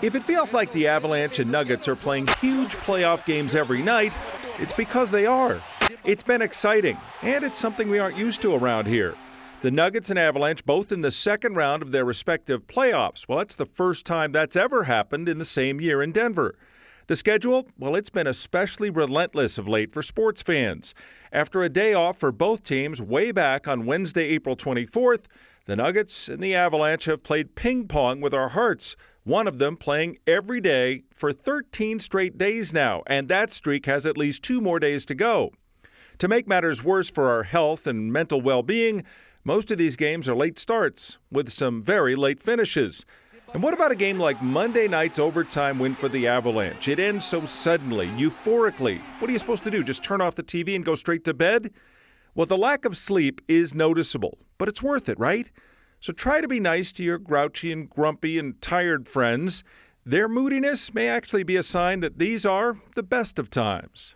If it feels like the Avalanche and Nuggets are playing huge playoff games every night, it's because they are. It's been exciting, and it's something we aren't used to around here. The Nuggets and Avalanche both in the second round of their respective playoffs. Well, that's the first time that's ever happened in the same year in Denver. The schedule, well, it's been especially relentless of late for sports fans. After a day off for both teams way back on Wednesday, April 24th, the Nuggets and the Avalanche have played ping pong with our hearts, one of them playing every day for 13 straight days now, and that streak has at least 2 more days to go. To make matters worse for our health and mental well-being, most of these games are late starts with some very late finishes. And what about a game like Monday night's overtime win for the Avalanche? It ends so suddenly, euphorically. What are you supposed to do, just turn off the TV and go straight to bed? Well, the lack of sleep is noticeable, but it's worth it, right? So try to be nice to your grouchy and grumpy and tired friends. Their moodiness may actually be a sign that these are the best of times.